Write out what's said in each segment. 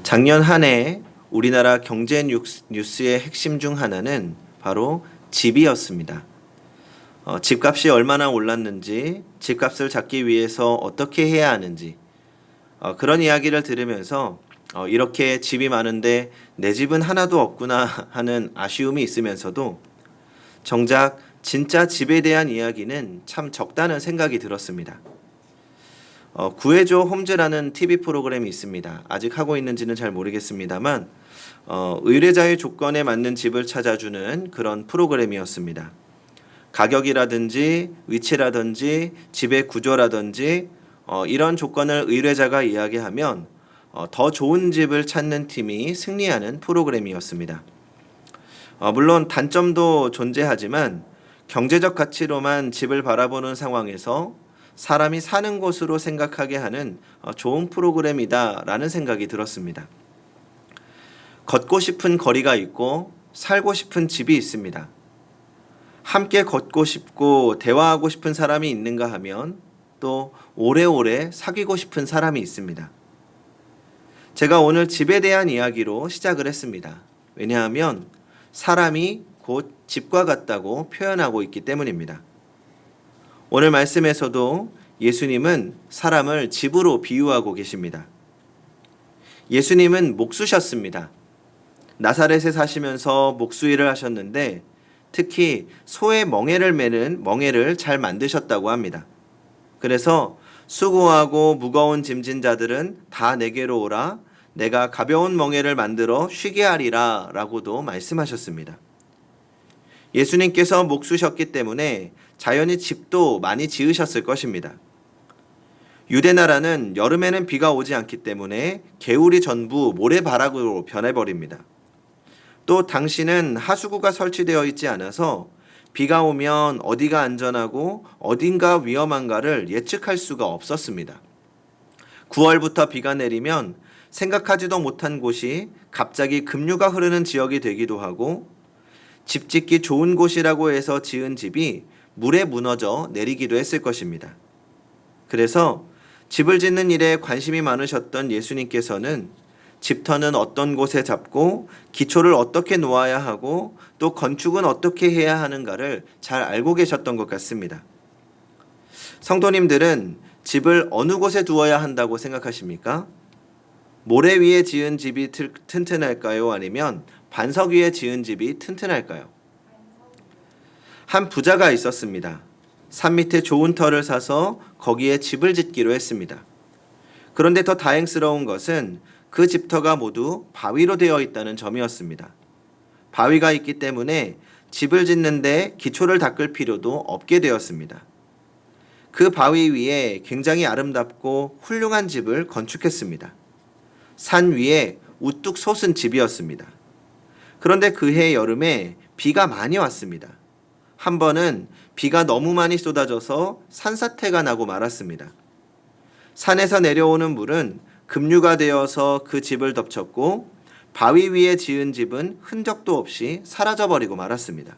작년 한 해 우리나라 경제 뉴스의 핵심 중 하나는 바로 집이었습니다. 집값이 얼마나 올랐는지, 집값을 잡기 위해서 어떻게 해야 하는지, 그런 이야기를 들으면서 이렇게 집이 많은데 내 집은 하나도 없구나 하는 아쉬움이 있으면서도 정작 진짜 집에 대한 이야기는 참 적다는 생각이 들었습니다. 구해줘 홈즈라는 TV 프로그램이 있습니다. 아직 하고 있는지는 잘 모르겠습니다만 의뢰자의 조건에 맞는 집을 찾아주는 그런 프로그램이었습니다. 가격이라든지 위치라든지 집의 구조라든지 이런 조건을 의뢰자가 이야기하면 더 좋은 집을 찾는 팀이 승리하는 프로그램이었습니다. 물론 단점도 존재하지만 경제적 가치로만 집을 바라보는 상황에서 사람이 사는 곳으로 생각하게 하는 좋은 프로그램이다라는 생각이 들었습니다. 걷고 싶은 거리가 있고 살고 싶은 집이 있습니다. 함께 걷고 싶고 대화하고 싶은 사람이 있는가 하면 또 오래오래 사귀고 싶은 사람이 있습니다. 제가 오늘 집에 대한 이야기로 시작을 했습니다. 왜냐하면 사람이 곧 집과 같다고 표현하고 있기 때문입니다. 오늘 말씀에서도 예수님은 사람을 집으로 비유하고 계십니다. 예수님은 목수셨습니다. 나사렛에 사시면서 목수 일을 하셨는데 특히 소의 멍에를 매는 멍에를 잘 만드셨다고 합니다. 그래서 수고하고 무거운 짐진 자들은 다 내게로 오라. 내가 가벼운 멍에를 만들어 쉬게 하리라 라고도 말씀하셨습니다. 예수님께서 목수셨기 때문에 자연히 집도 많이 지으셨을 것입니다. 유대 나라는 여름에는 비가 오지 않기 때문에 개울이 전부 모래바락으로 변해버립니다. 또 당시는 하수구가 설치되어 있지 않아서 비가 오면 어디가 안전하고 어딘가 위험한가를 예측할 수가 없었습니다. 9월부터 비가 내리면 생각하지도 못한 곳이 갑자기 급류가 흐르는 지역이 되기도 하고 집 짓기 좋은 곳이라고 해서 지은 집이 물에 무너져 내리기도 했을 것입니다. 그래서 집을 짓는 일에 관심이 많으셨던 예수님께서는 집터는 어떤 곳에 잡고 기초를 어떻게 놓아야 하고 또 건축은 어떻게 해야 하는가를 잘 알고 계셨던 것 같습니다. 성도님들은 집을 어느 곳에 두어야 한다고 생각하십니까? 모래 위에 지은 집이 튼튼할까요? 아니면 반석 위에 지은 집이 튼튼할까요? 한 부자가 있었습니다. 산 밑에 좋은 터를 사서 거기에 집을 짓기로 했습니다. 그런데 더 다행스러운 것은 그 집터가 모두 바위로 되어 있다는 점이었습니다. 바위가 있기 때문에 집을 짓는데 기초를 닦을 필요도 없게 되었습니다. 그 바위 위에 굉장히 아름답고 훌륭한 집을 건축했습니다. 산 위에 우뚝 솟은 집이었습니다. 그런데 그해 여름에 비가 많이 왔습니다. 한 번은 비가 너무 많이 쏟아져서 산사태가 나고 말았습니다. 산에서 내려오는 물은 급류가 되어서 그 집을 덮쳤고 바위 위에 지은 집은 흔적도 없이 사라져버리고 말았습니다.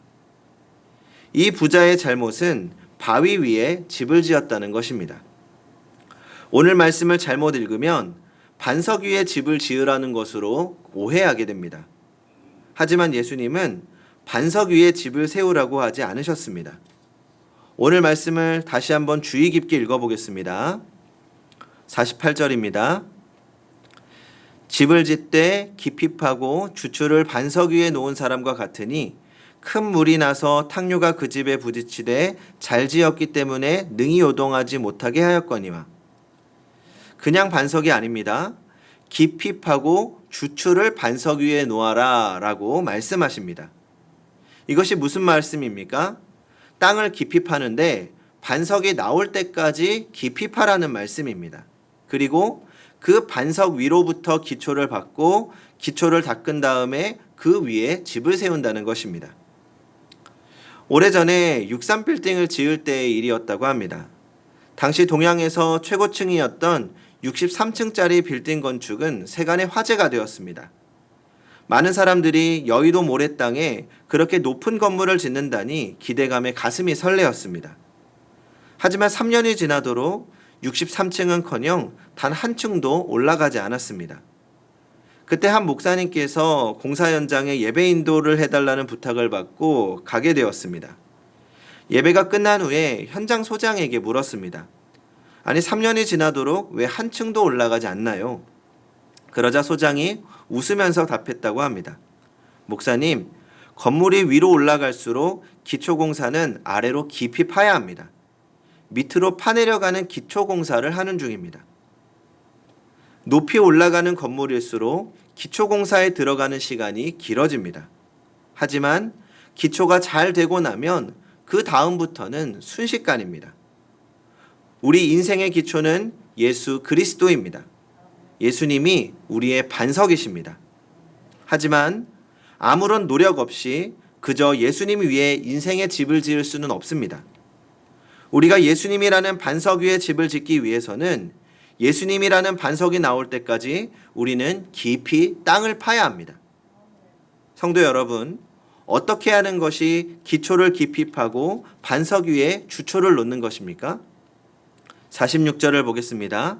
이 부자의 잘못은 바위 위에 집을 지었다는 것입니다. 오늘 말씀을 잘못 읽으면 반석 위에 집을 지으라는 것으로 오해하게 됩니다. 하지만 예수님은 반석 위에 집을 세우라고 하지 않으셨습니다. 오늘 말씀을 다시 한번 주의 깊게 읽어보겠습니다. 48절입니다. 집을 짓되 깊이 파고 주추를 반석 위에 놓은 사람과 같으니 큰 물이 나서 탕류가 그 집에 부딪히되 잘 지었기 때문에 능히 요동하지 못하게 하였거니와. 그냥 반석이 아닙니다. 깊이 파고 주추를 반석 위에 놓아라 라고 말씀하십니다. 이것이 무슨 말씀입니까? 땅을 깊이 파는데 반석이 나올 때까지 깊이 파라는 말씀입니다. 그리고 그 반석 위로부터 기초를 받고 기초를 닦은 다음에 그 위에 집을 세운다는 것입니다. 오래전에 63빌딩을 지을 때의 일이었다고 합니다. 당시 동양에서 최고층이었던 63층짜리 빌딩 건축은 세간의 화제가 되었습니다. 많은 사람들이 여의도 모래땅에 그렇게 높은 건물을 짓는다니 기대감에 가슴이 설레었습니다. 하지만 3년이 지나도록 63층은커녕 단 한 층도 올라가지 않았습니다. 그때 한 목사님께서 공사 현장에 예배 인도를 해달라는 부탁을 받고 가게 되었습니다. 예배가 끝난 후에 현장 소장에게 물었습니다. 아니, 3년이 지나도록 왜 한 층도 올라가지 않나요? 그러자 소장이 웃으면서 답했다고 합니다. 목사님, 건물이 위로 올라갈수록 기초공사는 아래로 깊이 파야 합니다. 밑으로 파내려가는 기초공사를 하는 중입니다. 높이 올라가는 건물일수록 기초공사에 들어가는 시간이 길어집니다. 하지만 기초가 잘 되고 나면 그 다음부터는 순식간입니다. 우리 인생의 기초는 예수 그리스도입니다. 예수님이 우리의 반석이십니다. 하지만 아무런 노력 없이 그저 예수님 위에 인생의 집을 지을 수는 없습니다. 우리가 예수님이라는 반석 위에 집을 짓기 위해서는 예수님이라는 반석이 나올 때까지 우리는 깊이 땅을 파야 합니다. 성도 여러분, 어떻게 하는 것이 기초를 깊이 파고 반석 위에 주초를 놓는 것입니까? 46절을 보겠습니다.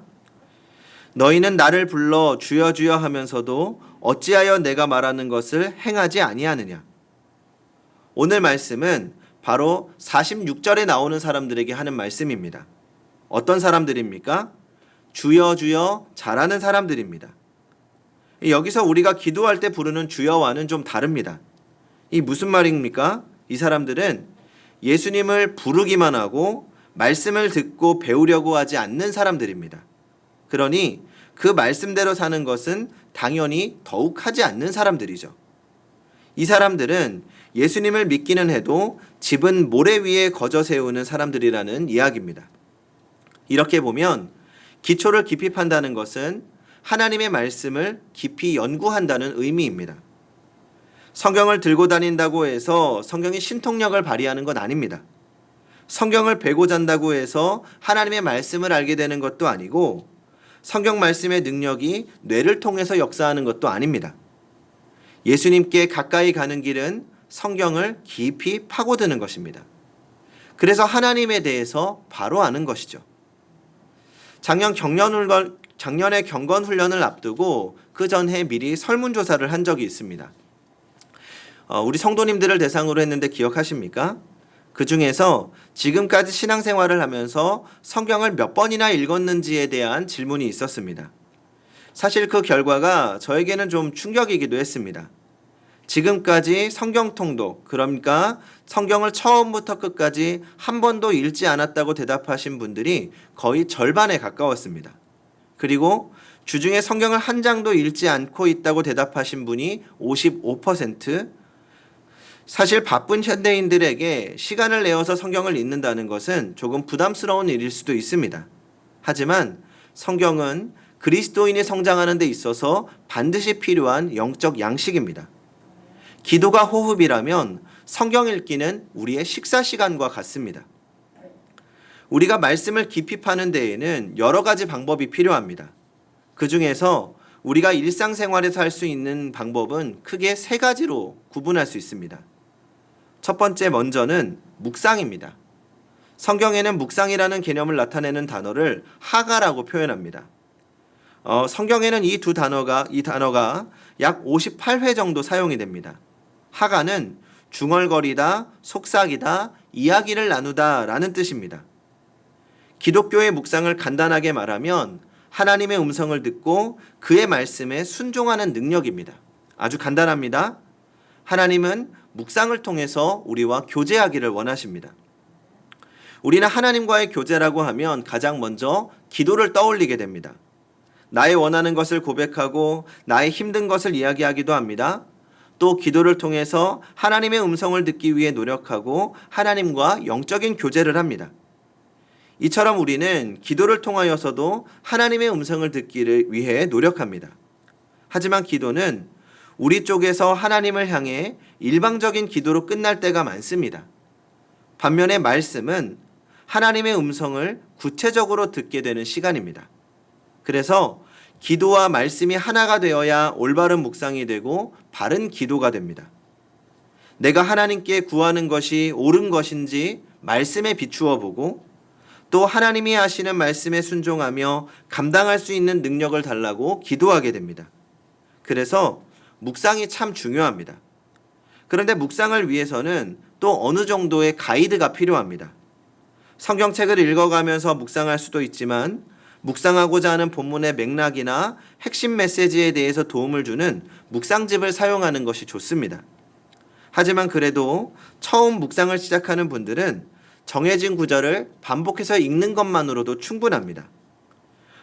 너희는 나를 불러 주여 주여 하면서도 어찌하여 내가 말하는 것을 행하지 아니하느냐. 오늘 말씀은 바로 46절에 나오는 사람들에게 하는 말씀입니다. 어떤 사람들입니까? 주여 주여 잘하는 사람들입니다. 여기서 우리가 기도할 때 부르는 주여와는 좀 다릅니다. 이 무슨 말입니까? 이 사람들은 예수님을 부르기만 하고 말씀을 듣고 배우려고 하지 않는 사람들입니다. 그러니 그 말씀대로 사는 것은 당연히 더욱 하지 않는 사람들이죠. 이 사람들은 예수님을 믿기는 해도 집은 모래 위에 거저 세우는 사람들이라는 이야기입니다. 이렇게 보면 기초를 깊이 판다는 것은 하나님의 말씀을 깊이 연구한다는 의미입니다. 성경을 들고 다닌다고 해서 성경이 신통력을 발휘하는 건 아닙니다. 성경을 베고 잔다고 해서 하나님의 말씀을 알게 되는 것도 아니고 성경 말씀의 능력이 뇌를 통해서 역사하는 것도 아닙니다. 예수님께 가까이 가는 길은 성경을 깊이 파고드는 것입니다. 그래서 하나님에 대해서 바로 아는 것이죠. 작년에 경건 훈련을 앞두고 그 전해 미리 설문조사를 한 적이 있습니다. 우리 성도님들을 대상으로 했는데 기억하십니까? 그 중에서 지금까지 신앙생활을 하면서 성경을 몇 번이나 읽었는지에 대한 질문이 있었습니다. 사실 그 결과가 저에게는 좀 충격이기도 했습니다. 지금까지 성경 통독, 그러니까 성경을 처음부터 끝까지 한 번도 읽지 않았다고 대답하신 분들이 거의 절반에 가까웠습니다. 그리고 주중에 성경을 한 장도 읽지 않고 있다고 대답하신 분이 55%, 사실 바쁜 현대인들에게 시간을 내어서 성경을 읽는다는 것은 조금 부담스러운 일일 수도 있습니다. 하지만 성경은 그리스도인이 성장하는 데 있어서 반드시 필요한 영적 양식입니다. 기도가 호흡이라면 성경 읽기는 우리의 식사 시간과 같습니다. 우리가 말씀을 깊이 파는 데에는 여러 가지 방법이 필요합니다. 그 중에서 우리가 일상생활에서 할 수 있는 방법은 크게 세 가지로 구분할 수 있습니다. 첫 번째 먼저는 묵상입니다. 성경에는 묵상이라는 개념을 나타내는 단어를 하가라고 표현합니다. 성경에는 이 단어가 약 58회 정도 사용이 됩니다. 하가는 중얼거리다, 속삭이다, 이야기를 나누다 라는 뜻입니다. 기독교의 묵상을 간단하게 말하면 하나님의 음성을 듣고 그의 말씀에 순종하는 능력입니다. 아주 간단합니다. 하나님은 묵상을 통해서 우리와 교제하기를 원하십니다. 우리는 하나님과의 교제라고 하면 가장 먼저 기도를 떠올리게 됩니다. 나의 원하는 것을 고백하고 나의 힘든 것을 이야기하기도 합니다. 또 기도를 통해서 하나님의 음성을 듣기 위해 노력하고 하나님과 영적인 교제를 합니다. 이처럼 우리는 기도를 통하여서도 하나님의 음성을 듣기를 위해 노력합니다. 하지만 기도는 우리 쪽에서 하나님을 향해 일방적인 기도로 끝날 때가 많습니다. 반면에 말씀은 하나님의 음성을 구체적으로 듣게 되는 시간입니다. 그래서 기도와 말씀이 하나가 되어야 올바른 묵상이 되고 바른 기도가 됩니다. 내가 하나님께 구하는 것이 옳은 것인지 말씀에 비추어 보고 또 하나님이 하시는 말씀에 순종하며 감당할 수 있는 능력을 달라고 기도하게 됩니다. 그래서 묵상이 참 중요합니다. 그런데 묵상을 위해서는 또 어느 정도의 가이드가 필요합니다. 성경책을 읽어가면서 묵상할 수도 있지만 묵상하고자 하는 본문의 맥락이나 핵심 메시지에 대해서 도움을 주는 묵상집을 사용하는 것이 좋습니다. 하지만 그래도 처음 묵상을 시작하는 분들은 정해진 구절을 반복해서 읽는 것만으로도 충분합니다.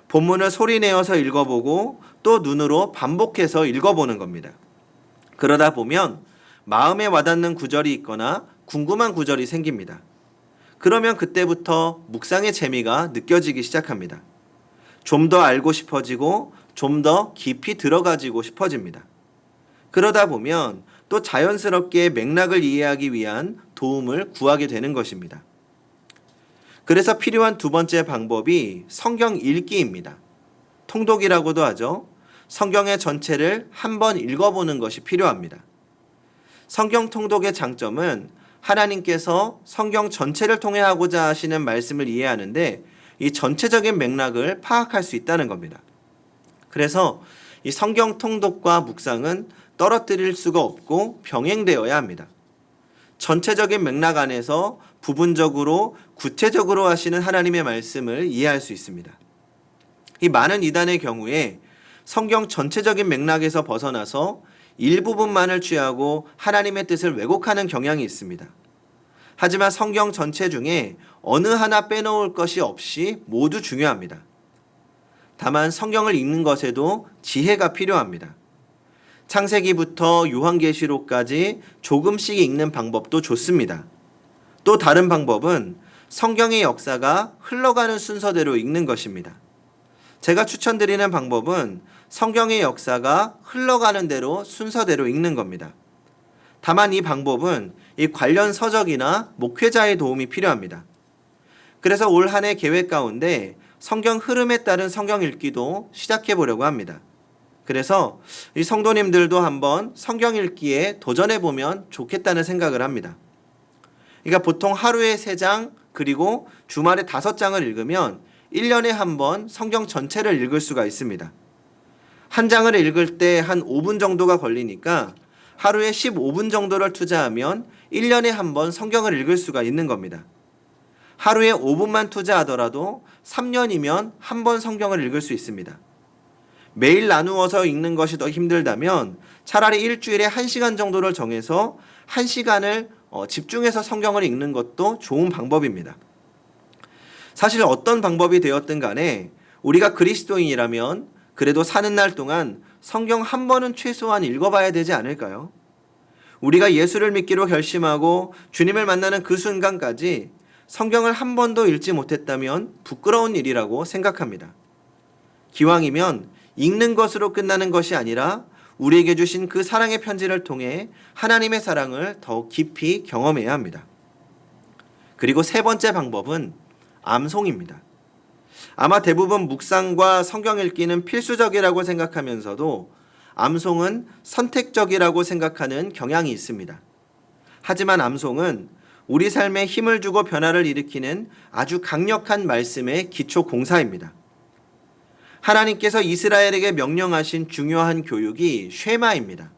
본문을 소리내어서 읽어보고 또 눈으로 반복해서 읽어보는 겁니다. 그러다 보면 마음에 와닿는 구절이 있거나 궁금한 구절이 생깁니다. 그러면 그때부터 묵상의 재미가 느껴지기 시작합니다. 좀 더 알고 싶어지고 좀 더 깊이 들어가지고 싶어집니다. 그러다 보면 또 자연스럽게 맥락을 이해하기 위한 도움을 구하게 되는 것입니다. 그래서 필요한 두 번째 방법이 성경 읽기입니다. 통독이라고도 하죠. 성경의 전체를 한번 읽어보는 것이 필요합니다. 성경 통독의 장점은 하나님께서 성경 전체를 통해 하고자 하시는 말씀을 이해하는데 이 전체적인 맥락을 파악할 수 있다는 겁니다. 그래서 이 성경 통독과 묵상은 떨어뜨릴 수가 없고 병행되어야 합니다. 전체적인 맥락 안에서 부분적으로 구체적으로 하시는 하나님의 말씀을 이해할 수 있습니다. 이 많은 이단의 경우에 성경 전체적인 맥락에서 벗어나서 일부분만을 취하고 하나님의 뜻을 왜곡하는 경향이 있습니다. 하지만 성경 전체 중에 어느 하나 빼놓을 것이 없이 모두 중요합니다. 다만 성경을 읽는 것에도 지혜가 필요합니다. 창세기부터 요한계시록까지 조금씩 읽는 방법도 좋습니다. 또 다른 방법은 성경의 역사가 흘러가는 순서대로 읽는 것입니다. 제가 추천드리는 방법은 성경의 역사가 흘러가는 대로 순서대로 읽는 겁니다. 다만 이 방법은 이 관련 서적이나 목회자의 도움이 필요합니다. 그래서 올 한 해 계획 가운데 성경 흐름에 따른 성경 읽기도 시작해 보려고 합니다. 그래서 이 성도님들도 한번 성경 읽기에 도전해 보면 좋겠다는 생각을 합니다. 그러니까 보통 하루에 3장 그리고 주말에 5장을 읽으면 1년에 한 번 성경 전체를 읽을 수가 있습니다. 한 장을 읽을 때 한 5분 정도가 걸리니까 하루에 15분 정도를 투자하면 1년에 한 번 성경을 읽을 수가 있는 겁니다. 하루에 5분만 투자하더라도 3년이면 한 번 성경을 읽을 수 있습니다. 매일 나누어서 읽는 것이 더 힘들다면 차라리 일주일에 1시간 정도를 정해서 1시간을 집중해서 성경을 읽는 것도 좋은 방법입니다. 사실 어떤 방법이 되었든 간에 우리가 그리스도인이라면 그래도 사는 날 동안 성경 한 번은 최소한 읽어봐야 되지 않을까요? 우리가 예수를 믿기로 결심하고 주님을 만나는 그 순간까지 성경을 한 번도 읽지 못했다면 부끄러운 일이라고 생각합니다. 기왕이면 읽는 것으로 끝나는 것이 아니라 우리에게 주신 그 사랑의 편지를 통해 하나님의 사랑을 더 깊이 경험해야 합니다. 그리고 세 번째 방법은 암송입니다. 아마 대부분 묵상과 성경 읽기는 필수적이라고 생각하면서도 암송은 선택적이라고 생각하는 경향이 있습니다. 하지만 암송은 우리 삶에 힘을 주고 변화를 일으키는 아주 강력한 말씀의 기초 공사입니다. 하나님께서 이스라엘에게 명령하신 중요한 교육이 쉐마입니다.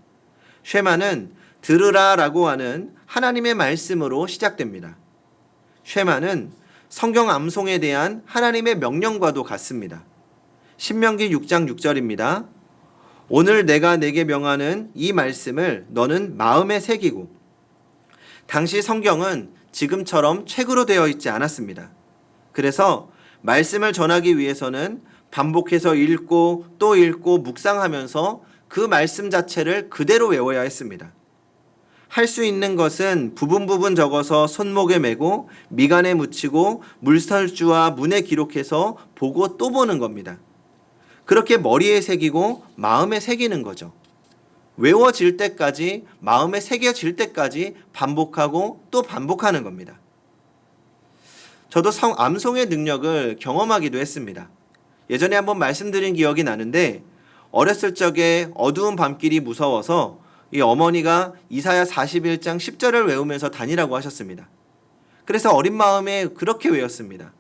쉐마는 들으라라고 하는 하나님의 말씀으로 시작됩니다. 쉐마는 성경 암송에 대한 하나님의 명령과도 같습니다. 신명기 6장 6절입니다. 오늘 내가 내게 명하는 이 말씀을 너는 마음에 새기고. 당시 성경은 지금처럼 책으로 되어 있지 않았습니다. 그래서 말씀을 전하기 위해서는 반복해서 읽고 또 읽고 묵상하면서 그 말씀 자체를 그대로 외워야 했습니다. 할 수 있는 것은 부분 적어서 손목에 메고 미간에 묻히고 물설주와 문에 기록해서 보고 또 보는 겁니다. 그렇게 머리에 새기고 마음에 새기는 거죠. 외워질 때까지, 마음에 새겨질 때까지 반복하고 또 반복하는 겁니다. 저도 암송의 능력을 경험하기도 했습니다. 예전에 한번 말씀드린 기억이 나는데 어렸을 적에 어두운 밤길이 무서워서 이 어머니가 이사야 41장 10절을 외우면서 다니라고 하셨습니다. 그래서 어린 마음에 그렇게 외웠습니다.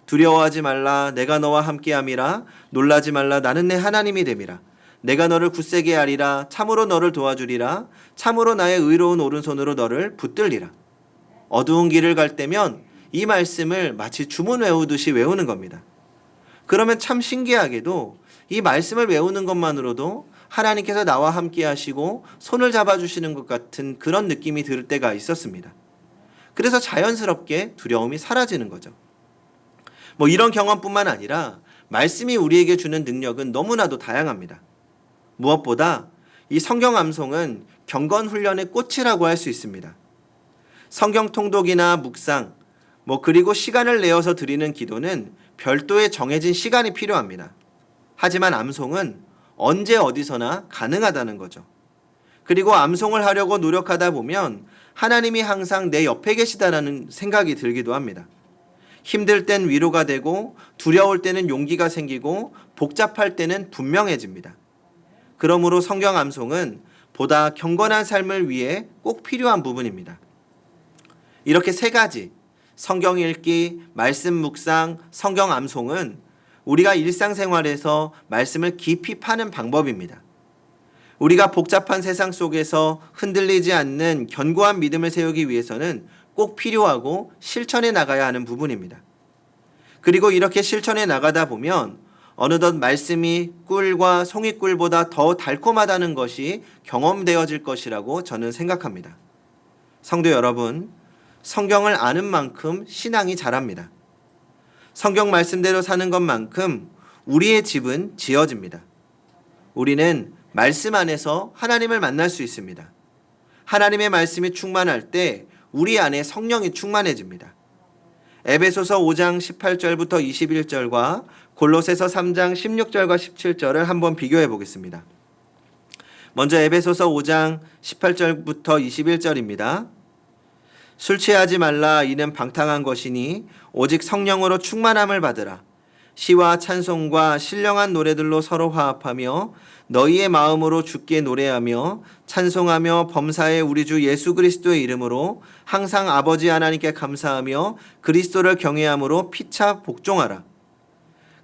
두려워하지 말라 내가 너와 함께함이라 놀라지 말라 나는 내 하나님이 됨이라 내가 너를 굳세게 하리라. 참으로 너를 도와주리라. 참으로 나의 의로운 오른손으로 너를 붙들리라. 어두운 길을 갈 때면 이 말씀을 마치 주문 외우듯이 외우는 겁니다. 그러면 참 신기하게도 이 말씀을 외우는 것만으로도 하나님께서 나와 함께 하시고 손을 잡아주시는 것 같은 그런 느낌이 들 때가 있었습니다. 그래서 자연스럽게 두려움이 사라지는 거죠. 이런 경험뿐만 아니라 말씀이 우리에게 주는 능력은 너무나도 다양합니다. 무엇보다 이 성경 암송은 경건 훈련의 꽃이라고 할 수 있습니다. 성경 통독이나 묵상, 그리고 시간을 내어서 드리는 기도는 별도의 정해진 시간이 필요합니다. 하지만 암송은 언제 어디서나 가능하다는 거죠. 그리고 암송을 하려고 노력하다 보면 하나님이 항상 내 옆에 계시다라는 생각이 들기도 합니다. 힘들 땐 위로가 되고 두려울 때는 용기가 생기고 복잡할 때는 분명해집니다. 그러므로 성경 암송은 보다 경건한 삶을 위해 꼭 필요한 부분입니다. 이렇게 세 가지, 성경 읽기, 말씀 묵상, 성경 암송은 우리가 일상생활에서 말씀을 깊이 파는 방법입니다. 우리가 복잡한 세상 속에서 흔들리지 않는 견고한 믿음을 세우기 위해서는 꼭 필요하고 실천해 나가야 하는 부분입니다. 그리고 이렇게 실천해 나가다 보면 어느덧 말씀이 꿀과 송이꿀보다 더 달콤하다는 것이 경험되어질 것이라고 저는 생각합니다. 성도 여러분, 성경을 아는 만큼 신앙이 자랍니다. 성경 말씀대로 사는 것만큼 우리의 집은 지어집니다. 우리는 말씀 안에서 하나님을 만날 수 있습니다. 하나님의 말씀이 충만할 때 우리 안에 성령이 충만해집니다. 에베소서 5장 18절부터 21절과 골로새서 3장 16절과 17절을 한번 비교해 보겠습니다. 먼저 에베소서 5장 18절부터 21절입니다. 술 취하지 말라. 이는 방탕한 것이니 오직 성령으로 충만함을 받으라. 시와 찬송과 신령한 노래들로 서로 화합하며 너희의 마음으로 주께 노래하며 찬송하며 범사의 우리 주 예수 그리스도의 이름으로 항상 아버지 하나님께 감사하며 그리스도를 경외함으로 피차 복종하라.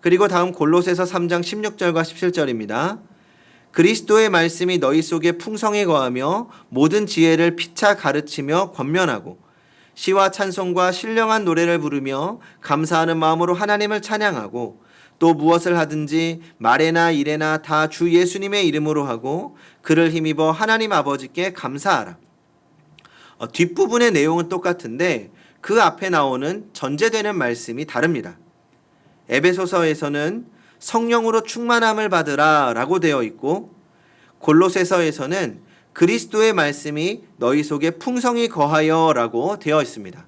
그리고 다음 골로새서 3장 16절과 17절입니다. 그리스도의 말씀이 너희 속에 풍성히 거하며 모든 지혜를 피차 가르치며 권면하고 시와 찬송과 신령한 노래를 부르며 감사하는 마음으로 하나님을 찬양하고 또 무엇을 하든지 말에나 일에나 다 주 예수님의 이름으로 하고 그를 힘입어 하나님 아버지께 감사하라. 뒷부분의 내용은 똑같은데 그 앞에 나오는 전제되는 말씀이 다릅니다. 에베소서에서는 성령으로 충만함을 받으라 라고 되어 있고 골로새서에서는 그리스도의 말씀이 너희 속에 풍성히 거하여 라고 되어 있습니다.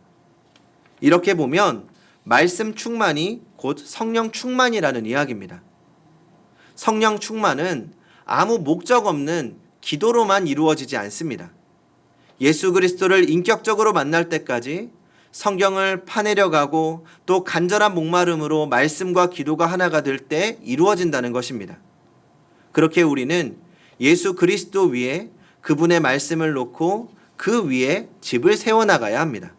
이렇게 보면 말씀 충만이 곧 성령 충만이라는 이야기입니다. 성령 충만은 아무 목적 없는 기도로만 이루어지지 않습니다. 예수 그리스도를 인격적으로 만날 때까지 성경을 파내려가고 또 간절한 목마름으로 말씀과 기도가 하나가 될 때 이루어진다는 것입니다. 그렇게 우리는 예수 그리스도 위에 그분의 말씀을 놓고 그 위에 집을 세워나가야 합니다.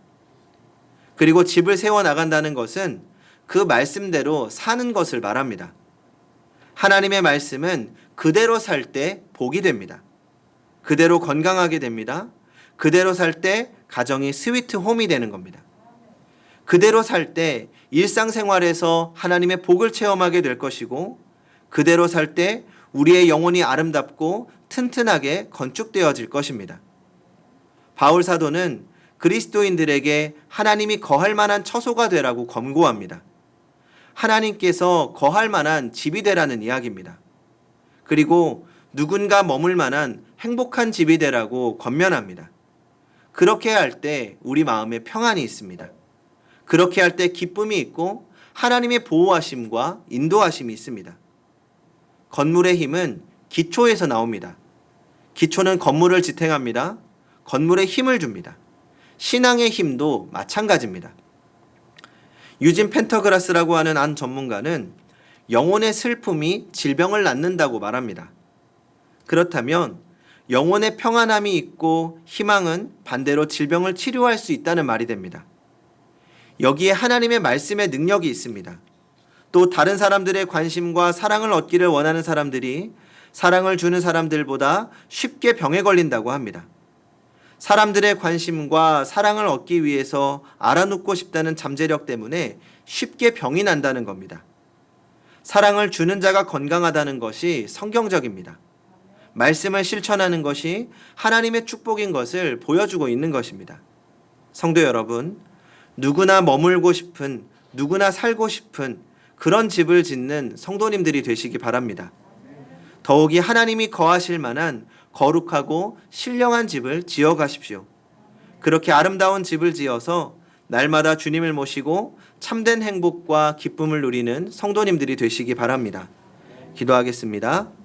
그리고 집을 세워나간다는 것은 그 말씀대로 사는 것을 말합니다. 하나님의 말씀은 그대로 살 때 복이 됩니다. 그대로 건강하게 됩니다. 그대로 살 때 가정이 스위트 홈이 되는 겁니다. 그대로 살 때 일상생활에서 하나님의 복을 체험하게 될 것이고 그대로 살 때 우리의 영혼이 아름답고 튼튼하게 건축되어질 것입니다. 바울 사도는 그리스도인들에게 하나님이 거할 만한 처소가 되라고 권고합니다. 하나님께서 거할 만한 집이 되라는 이야기입니다. 그리고 누군가 머물 만한 행복한 집이 되라고 권면합니다. 그렇게 할 때 우리 마음에 평안이 있습니다. 그렇게 할 때 기쁨이 있고 하나님의 보호하심과 인도하심이 있습니다. 건물의 힘은 기초에서 나옵니다. 기초는 건물을 지탱합니다. 건물에 힘을 줍니다. 신앙의 힘도 마찬가지입니다. 유진 펜터그라스라고 하는 한 전문가는 영혼의 슬픔이 질병을 낳는다고 말합니다. 그렇다면 영혼의 평안함이 있고 희망은 반대로 질병을 치료할 수 있다는 말이 됩니다. 여기에 하나님의 말씀의 능력이 있습니다. 또 다른 사람들의 관심과 사랑을 얻기를 원하는 사람들이 사랑을 주는 사람들보다 쉽게 병에 걸린다고 합니다. 사람들의 관심과 사랑을 얻기 위해서 알아눕고 싶다는 잠재력 때문에 쉽게 병이 난다는 겁니다. 사랑을 주는 자가 건강하다는 것이 성경적입니다. 말씀을 실천하는 것이 하나님의 축복인 것을 보여주고 있는 것입니다. 성도 여러분, 누구나 머물고 싶은, 누구나 살고 싶은 그런 집을 짓는 성도님들이 되시기 바랍니다. 더욱이 하나님이 거하실 만한 거룩하고 신령한 집을 지어 가십시오. 그렇게 아름다운 집을 지어서 날마다 주님을 모시고 참된 행복과 기쁨을 누리는 성도님들이 되시기 바랍니다. 기도하겠습니다.